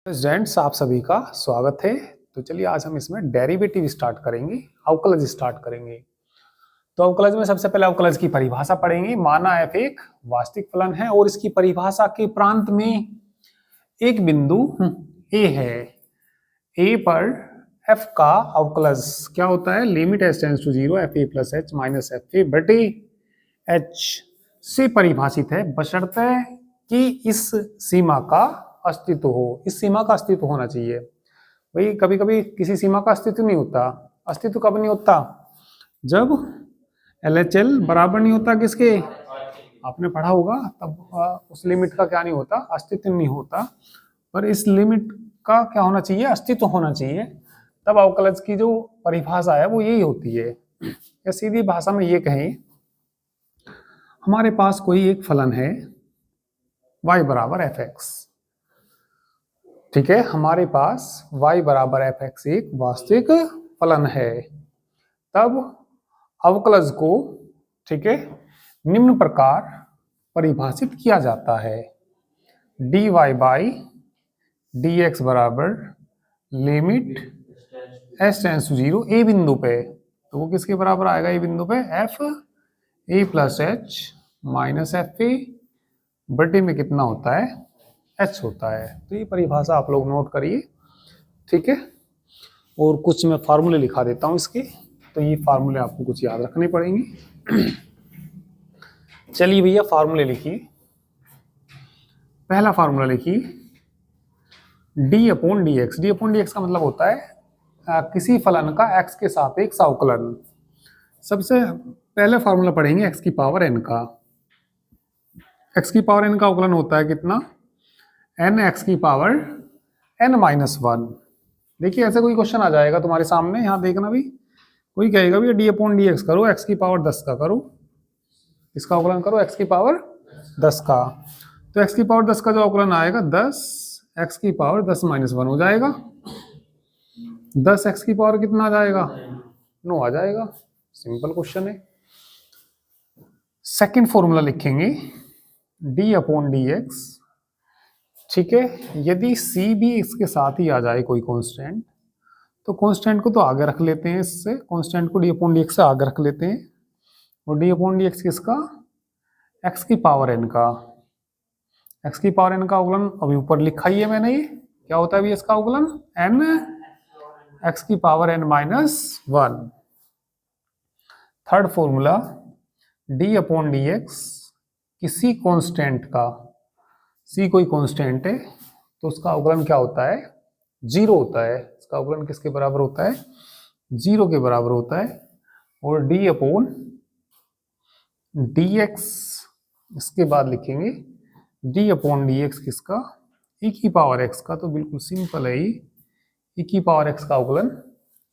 Students आप सभी का स्वागत है। तो चलिए आज हम इसमें डेरिवेटिव स्टार्ट करेंगे, अवकलज स्टार्ट करेंगे। तो अवकलज में सबसे पहले अवकलज की परिभाषा पढ़ेंगे। माना f एक वास्तविक फलन है और इसकी परिभाषा के प्रांत में एक बिंदु a है। a पर f का अवकलज क्या होता है? Limit h tends to 0 fa plus h minus fa बटे h से परिभाषित है, बशर्ते कि इस सीमा का अस्तित्व हो। इस सीमा का अस्तित्व होना चाहिए। भाई कभी कभी किसी सीमा का अस्तित्व नहीं होता। अस्तित्व कब नहीं होता? जब LHL बराबर नहीं होता किसके? आपने पढ़ा होगा तब उस लिमिट का क्या नहीं होता? अस्तित्व नहीं होता। पर इस लिमिट का क्या होना चाहिए? अस्तित्व होना चाहिए। तब अवकलज की जो परिभाषा है वो यही होती है। या सीधी भाषा में ये कहें, हमारे पास कोई एक फलन है y बराबर fx। ठीक है, हमारे पास y बराबर fx एक वास्तविक फलन है। तब अवकलज को, ठीक है, निम्न प्रकार परिभाषित किया जाता है। dy बाई dx बराबर limit h tends to 0 a बिंदु पे। तो वो किसके बराबर आएगा? a बिंदु पे f a plus h minus f a बटे में कितना होता है? h होता है। तो ये परिभाषा आप लोग नोट करिए, ठीक है। और कुछ मैं फार्मूले लिखा देता हूं इसके, तो ये फार्मूले आपको कुछ याद रखने पड़ेंगे। चलिए भैया फार्मूले लिखिए। पहला फार्मूला लिखिए d upon d x. D upon d x का मतलब होता है किसी फलन का x के सापेक्ष अवकलन। सबसे पहले फार्मूला पढ़ेंगे x की पावर n का। x की पावर n का अवकलन होता है कितना? n x की पावर n माइनस 1। देखिए ऐसे कोई क्वेश्चन आ जाएगा तुम्हारे सामने, यहाँ देखना भी, कोई कहेगा भी डी अपॉन डी एक्स करो, x की पावर 10 का करो, इसका अवकलन करो x की पावर 10 का। तो x की पावर 10 का जो अवकलन आएगा 10 x की पावर 10 माइनस 1 हो जाएगा। 10 x की पावर कितना आ जाएगा? 9 आ जाएगा। सिंपल क्वेश्चन है। सेकंड फॉर्मूला लिखेंगे d अपॉन डी एक्स। ठीक है, यदि c भी इसके साथ ही आ जाए कोई कांस्टेंट, तो कांस्टेंट को तो आगे रख लेते हैं, इससे कांस्टेंट को d अपॉन डी एक्स से आगे रख लेते हैं। और d अपॉन डी एक्स किसका? x की पावर n का। x की पावर n का अवकलन अभी ऊपर लिखा ही है मैंने। ये क्या होता है भी इसका अवकलन? n x की power n minus 1। Third formula d upon d x किसी कांस्टेंट का, c कोई कांस्टेंट है तो उसका अवकलन क्या होता है? 0 होता है। इसका अवकलन किसके बराबर होता है? 0 के बराबर होता है। और d अपॉन डी एक्स, इसके बाद लिखेंगे d अपॉन डी एक्स किसका? e की पावर x का। तो बिल्कुल सिंपल है ही, e की पावर x का अवकलन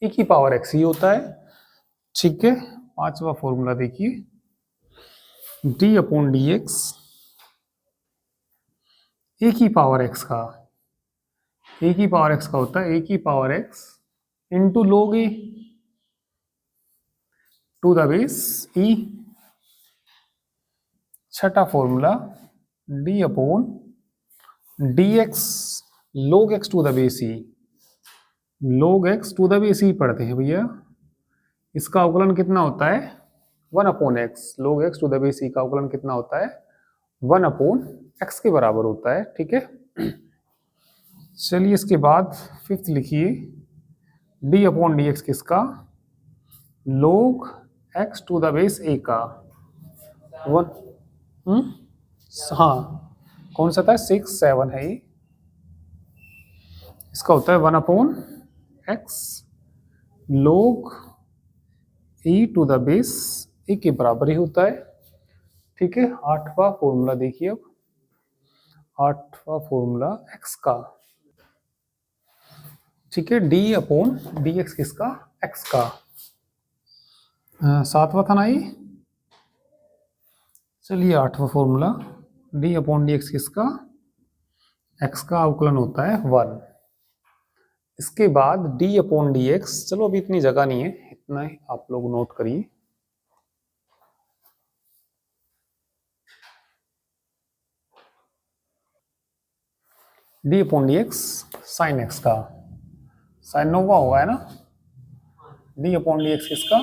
e की पावर x ही होता है। ठीक है, पांचवा फॉर्मूला देखिए d अपॉन डी एक्स ए की पावर x का। ए की पावर x का होता है ए की power x into log a to the base e। छठा formula d upon d x log x to the base e। log x to the base e पढ़ते हैं भैया। इसका अवकलन कितना होता है? 1 upon x. log x to the base e का अवकलन कितना होता है? 1 अपॉन x के बराबर होता है। ठीक है, चलिए इसके बाद फिफ्थ लिखिए d अपॉन डी एक्स किसका? log x to the base a का। 1 हाँ, कौन सा था? 6 7 है ये। इसका होता है 1 upon x log e to the base a के बराबर ही होता है। ठीक है, आठवां फॉर्मूला देखिए। अब आठवां फॉर्मूला x का। ठीक है, d अपॉन डी एक्स किसका? x का। सातवां था ना ये। चलिए आठवां formula d upon d x किसका? x का अवकलन होता है 1। इसके बाद d अपॉन डी एक्स, चलो अभी इतनी जगह नहीं है, इतना ही आप लोग नोट करिए। D upon d x sine x का, साइन नोवा होगा है ना, डी अपॉन डी एक्स किसका,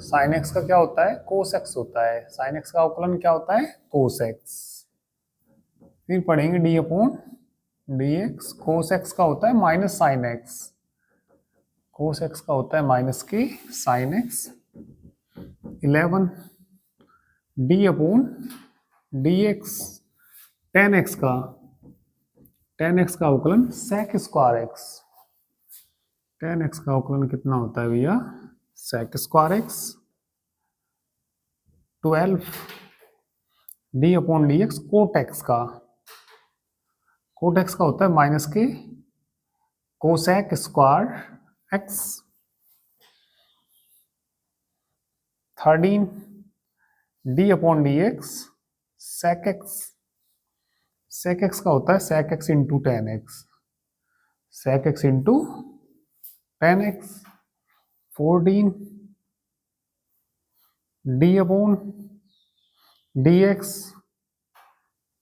साइन एक्स का क्या होता है, कोस एक्स होता है, साइन एक्स का अवकलन क्या होता है, कोस एक्स। फिर पढ़ेंगे d upon d x, cos x का होता है minus sine x, cos x का होता है माइनस के sine x. 11 d upon d x tan x का, टेन एक्स का अवकलन sec square x, tan x का अवकलन कितना होता है भैया, sec square x. 12 d upon d x cot x का, कोट एक्स का होता है माइनस के cosec square x. 13 D upon d x sec x, sec x का होता है sec x into tan x, sec x into tan x. 14 d upon d x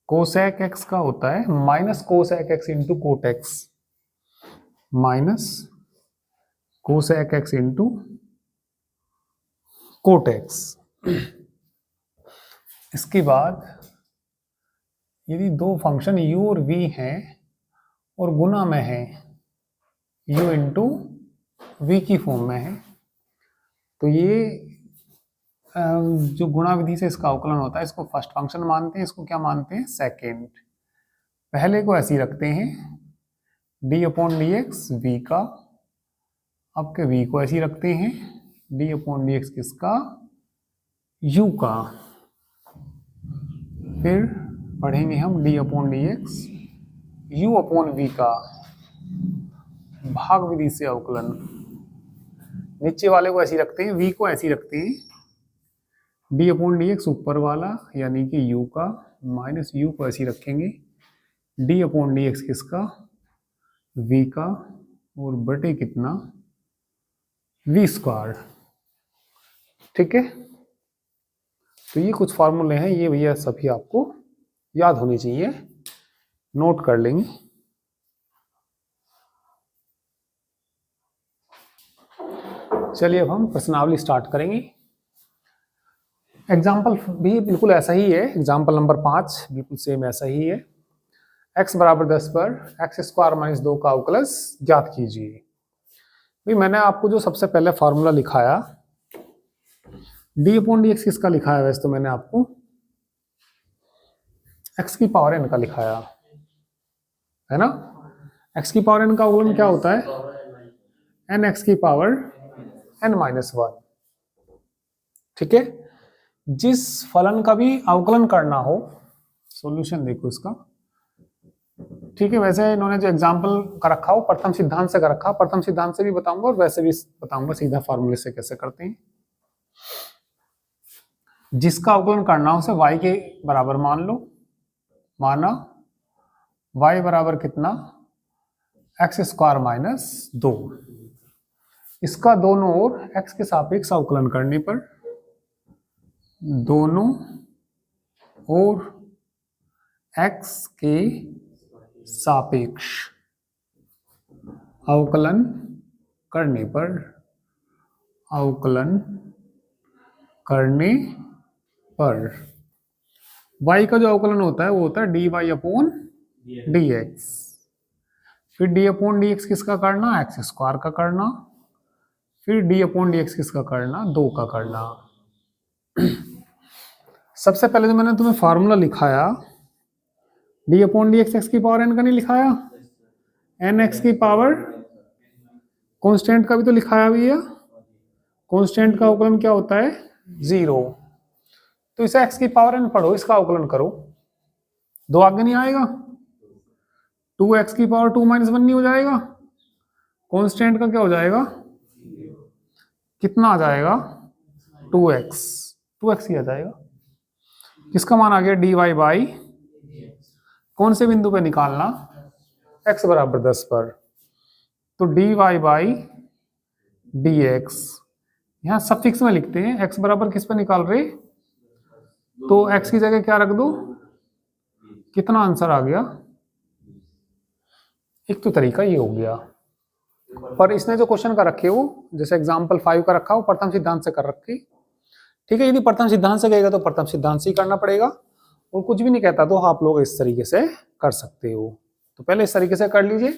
cosec x का होता है minus cosec x into cot x, minus cosec x into cot x. इसके बाद यदि दो फंक्शन u और v हैं और गुना में है, u इंटू v की फॉर्म में है, तो ये जो गुणा विधि से इसका अवकलन होता है, इसको फर्स्ट फंक्शन मानते हैं, इसको क्या मानते हैं, सेकेंड। पहले को ऐसे ही रखते हैं d upon d x v का, अब के v को ऐसे ही रखते हैं डी अपॉन डी एक्स किसका, u का। फिर पढ़ेंगे हम d upon d x u upon v का भाग विधि से अवकलन, नीचे वाले को ऐसे रखते हैं, v को ऐसे रखते हैं, डी अपॉन डी एक्स ऊपर वाला यानी कि u का माइनस u को ऐसे रखेंगे डी अपॉन डी एक्स किसका, v का, और बटे कितना, v स्क्वायर। ठीक है, तो ये कुछ फार्मूले हैं, ये भैया सभी आपको याद होनी चाहिए, नोट कर लेंगे। चलिए अब हम प्रश्नावली स्टार्ट करेंगे। एग्जाम्पल भी बिल्कुल ऐसा ही है, एग्जाम्पल नंबर 5 बिल्कुल सेम ऐसा ही है। x बराबर 10 पर एक्स स्क्वायर माइनस 2 का अवकलज ज्ञात कीजिए। भाई मैंने आपको जो सबसे पहले फार्मूला लिखाया डी अपॉन डी एक्स किसका लिखाया, वैसे तो मैंने आपको x की पावर n का लिखाया है ना। x की पावर n का अवकलन क्या होता है, n x की पावर n माइनस 1। ठीक है, जिस फलन का भी अवकलन करना हो, सॉल्यूशन देखो इसका। ठीक है, वैसे इन्होंने जो एग्जाम्पल का रखा हो प्रथम सिद्धांत से का रखा, प्रथम सिद्धांत से भी बताऊंगा और वैसे भी बताऊंगा सीधा फार्मूले से कैसे करते हैं। जिसका अवकलन करना हो उसे y के बराबर मान लो, माना y बराबर कितना, एक्स स्क्वायर माइनस 2। इसका दोनों ओर x के सापेक्ष अवकलन करने पर दोनों ओर x के सापेक्ष अवकलन करने पर, अवकलन करने पर y का जो अवकलन होता है वो होता है dy अपॉन dx। फिर d अपॉन dx किसका करना, एक्स स्क्वायर का करना। फिर d अपॉन dx किसका करना, 2 का करना। सबसे पहले जो मैंने तुम्हें फार्मूला लिखाया d अपॉन dx एक्स की पावर n का नहीं लिखाया, n एक्स की पावर कांस्टेंट का भी तो लिखाया भैया। कांस्टेंट का अवकलन क्या होता है, 0। तो इसे x की पावर n पढ़ो, इसका अवकलन करो, 2 आगे नहीं आएगा, 2x की पावर 2 माइनस 1 नहीं हो जाएगा, कांस्टेंट का क्या हो जाएगा, कितना आ जाएगा, 2x ही आ जाएगा। किसका मान आ गया, dy बाई, कौन से बिंदु पे निकालना, x बराबर 10 पर, तो dy बाई dx। यहां सफिक्स में लिखते हैं, x बराबर किस पे निकाल रहे, तो x की जगह क्या रख दो, कितना आंसर आ गया, एक तो तरीका ये हो गया, पर इसने जो क्वेश्चन कर रखे वो जैसे एग्जाम्पल 5 का रखा हो प्रथम सिद्धांत से कर रखी। ठीक है, यदि प्रथम सिद्धांत से कहेगा तो प्रथम सिद्धांत से ही करना पड़ेगा, और कुछ भी नहीं कहता तो आप लोग इस तरीके से कर सकते हो। तो पहले इस तरीके से कर लीजिए,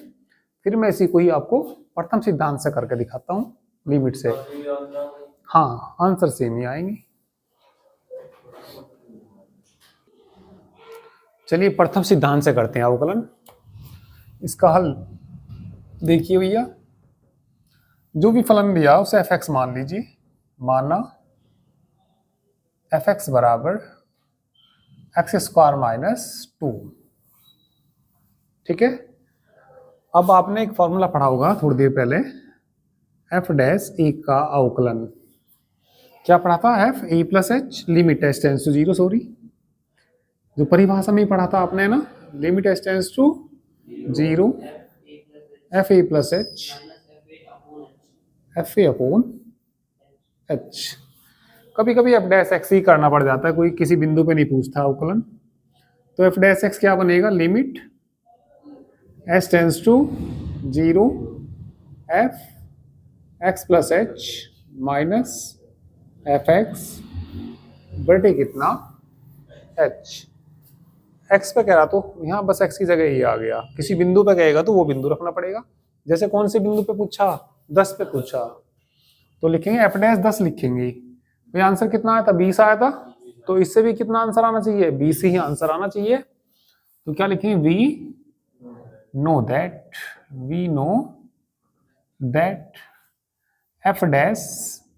फिर मैं इसी को ही आपको प्रथम सिद्धांत से करके दिखाता हूँ लिमिट से। हाँ, आंसर सेम ही आएंगे। चलिए प्रथम सिद्धांत से करते हैं अवकलन। इसका हल देखिए भैया, जो भी फलन दिया उसे एफ एक्स मान लीजिए। माना एफ एक्स बराबर एक्स स्क्वायर माइनस 2। ठीक है, अब आपने एक फॉर्मूला पढ़ा होगा थोड़ी देर पहले, एफ डैश ए का अवकलन। क्या पढ़ा था? F A plus h limit h tends to 0, sorry जो परिभाषा में ही पढ़ा था आपने ना, limit h tends to 0 f A plus h f A upon h. कभी कभी एफ डैश एक्स ही करना पड़ जाता है, कोई किसी बिंदु पे नहीं पूछता अवकलन। तो एफ डैश एक्स क्या बनेगा? Limit h tends to 0 f x plus H minus f x बटे कितना? एच। एक्स पे कह रहा तो यहाँ बस एक्स की जगह ही आ गया, किसी बिंदु पे कहेगा तो वो बिंदु रखना पड़ेगा। जैसे कौन से बिंदु पे पूछा? 10 पे पूछा, तो लिखेंगे एफ डैश 10 लिखेंगे। तो आंसर कितना आया था? 20 आया था। तो इससे भी कितना आंसर आना चाहिए? 20 ही आंसर आना चाहिए। तो क्या लिखेंगे? We know that f dash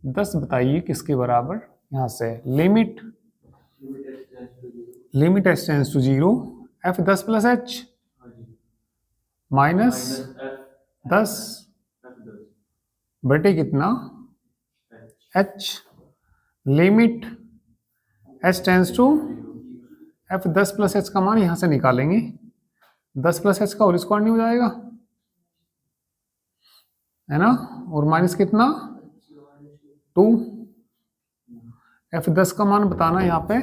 10 बताइए किसके बराबर? यहां से limit h tends to 0 f 10 plus H minus 10 बटे कितना? एच। Limit h tends to f 10 plus h का मान यहां से निकालेंगे, 10 प्लस एच का होल स्क्वायर नहीं हो जाएगा, है ना? और माइनस कितना? 2। एफ 10 का मान बताना यहाँ पे,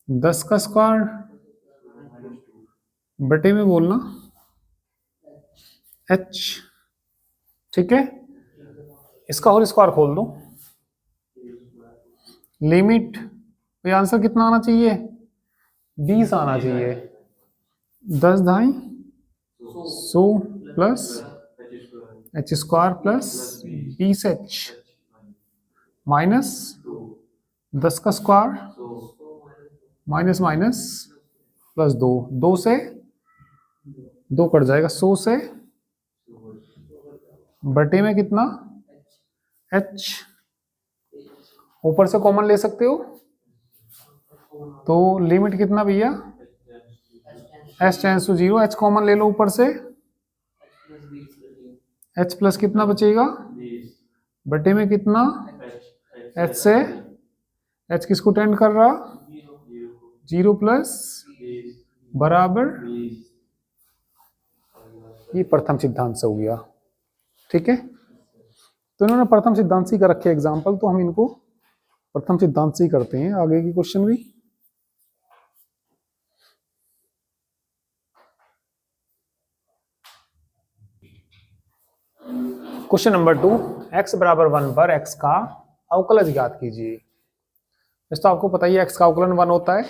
10 का स्क्वायर बटे में बोलना एच। ठीक है, इसका होल स्क्वायर खोल दो। लिमिट, ये आंसर कितना आना चाहिए? 20 आना चाहिए। 10 दाई 100 plus H square plus 20 H minus 10 का स्क्वायर माइनस माइनस प्लस 2, 2 से 2 कट जाएगा, 100 से बटे में कितना? एच। ऊपर से कॉमन ले सकते हो, तो लिमिट कितना भैया? H tends to 0, h common ले लो ऊपर से, एच प्लस कितना बचेगा? बटे में कितना? एच से एच किसको टेंड कर रहा? 0 प्लस बराबर, ये प्रथम सिद्धांत से हो गया। ठीक है, तो इन्होंने प्रथम सिद्धांत से कर रखे एग्जाम्पल, तो हम इनको प्रथम सिद्धांत से ही करते हैं आगे की क्वेश्चन भी। क्वेश्चन नंबर 2, x बराबर 1 पर x का अवकलज ज्ञात कीजिए। वैसे तो आपको पता ही है x का अवकलन 1 होता है।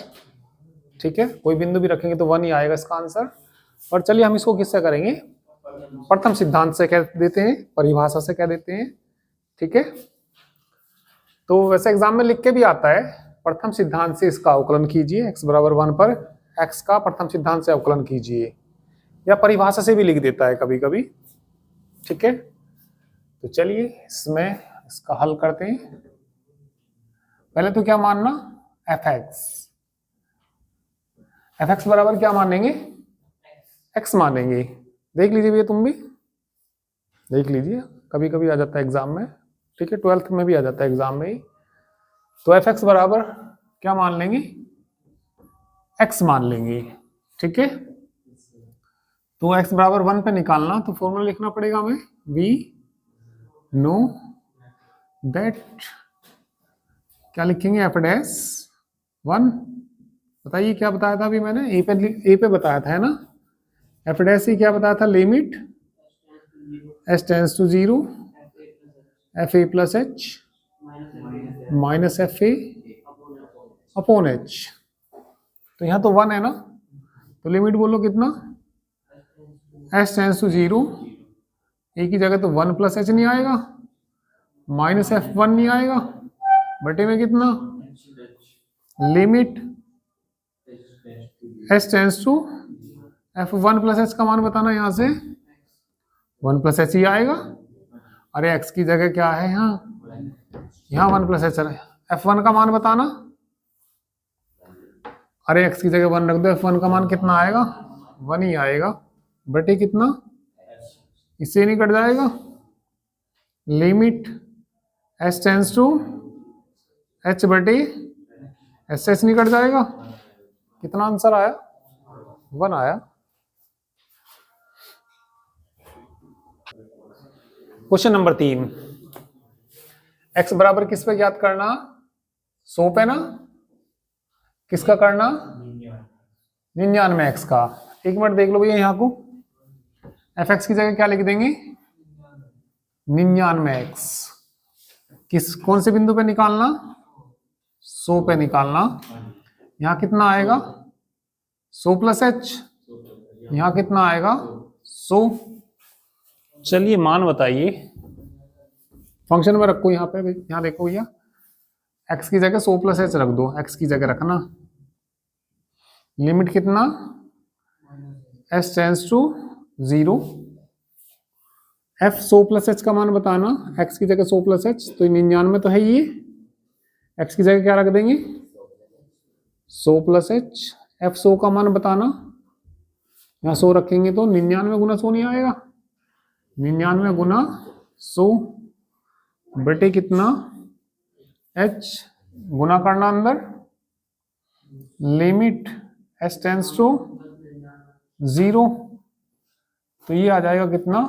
ठीक है, कोई बिंदु भी रखेंगे तो 1 ही आएगा इसका आंसर। और चलिए हम इसको किससे करेंगे? प्रथम सिद्धांत से कह देते हैं, परिभाषा से कह देते हैं। ठीक है, तो वैसे एग्जाम में लिख के भी आता है, प्रथम सिद्धांत से इसका अवकलन कीजिए, x बराबर 1 पर x का प्रथम सिद्धांत से अवकलन कीजिए, या परिभाषा से भी लिख देता है कभी कभी। ठीक है, तो चलिए इसमें इसका हल करते हैं। पहले तो क्या मानना? एफ एक्स बराबर क्या मानेंगे? एक्स मानेंगे। देख लीजिए भैया, तुम भी देख लीजिए, कभी कभी आ जाता है एग्जाम में। ठीक है, 12th में भी आ जाता है एग्जाम में ही। तो एफ एक्स बराबर क्या मान लेंगे? एक्स मान लेंगे। ठीक है, तो एक्स बराबर 1 पे निकालना, तो फॉर्मूला लिखना पड़ेगा हमें, वी नो दैट, क्या लिखेंगे? F dash 1। बताइए क्या बताया था अभी मैंने? ए पे बताया था, है ना? एफ डैश सी क्या बताया था, limit S tends to zero F A plus H minus F A upon H. तो यहाँ तो 1 है ना, तो लिमिट बोलो कितना, एस टेंस टू जीरो, ए की जगह तो 1 प्लस एच नहीं आएगा, माइनस एफ 1 नहीं आएगा, बटे में कितना, limit S tends to f 1 plus h का मान बताना, यहां से 1 प्लस एच ही आएगा। अरे एक्स की जगह क्या है, यहाँ 1 प्लस एच है, एफ 1 का मान बताना। अरे एक्स की जगह 1 रख दो, एफ 1 का मान कितना आएगा, 1 ही आएगा, बटे कितना, इससे नहीं कट जाएगा, limit S tends to h बटे एस एच नहीं कट जाएगा, कितना आंसर आया, 1 आया। क्वेश्चन नंबर 3, एक्स बराबर किस पे ज्ञात करना, 100 पे ना, किसका करना, 99 एक्स का। एक मिनट देख लो भैया यहाँ को, एफ एक्स की जगह क्या लिख देंगे, 99 एक्स, किस कौन से बिंदु पे निकालना, 100 पे निकालना। यहाँ कितना आएगा, 100 प्लस एच, यहाँ कितना आएगा, 100। चलिए मान बताइए, फंक्शन में रखो यहाँ पे, यहाँ देखो भैया, एक्स की जगह 100 प्लस एच रख दो, एक्स की जगह रखना, लिमिट कितना, s tends to zero, f 100 plus h का मान बताना, एक्स की जगह 100 प्लस एच, तो 99 तो है ये, एक्स की जगह क्या रख देंगे, 100 प्लस एच, एफ 100 का मान बताना, यहाँ 100 रखेंगे तो 99 गुना 100 नहीं आएगा, 99 गुना 100 बटे कितना, एच गुना करना अंदर, limit S tends to zero, तो ये आ जाएगा कितना,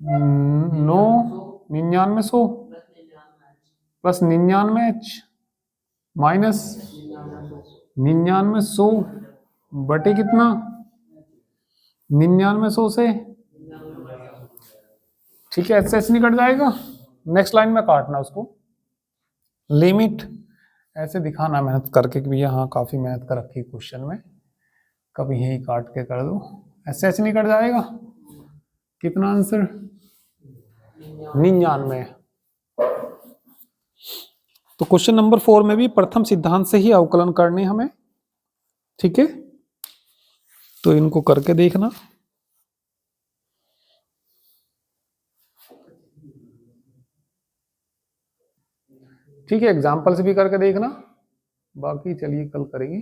9 99 100 प्लस 99 एच माइनस 99 100 बटे कितना, 99 100 से, ठीक है, एच नहीं कट जाएगा, नेक्स्ट लाइन में काटना उसको, लिमिट ऐसे दिखाना मेहनत करके कि भैया हाँ काफी मेहनत कर रखी क्वेश्चन में, कभी यही काट के कर दो, एच नहीं कट जाएगा, कितना आंसर, 99। तो क्वेश्चन नंबर 4 में भी प्रथम सिद्धांत से ही अवकलन करने हमें, ठीक है, तो इनको करके देखना। ठीक है, एग्जाम्पल से भी करके देखना, बाकी चलिए कल करेंगे।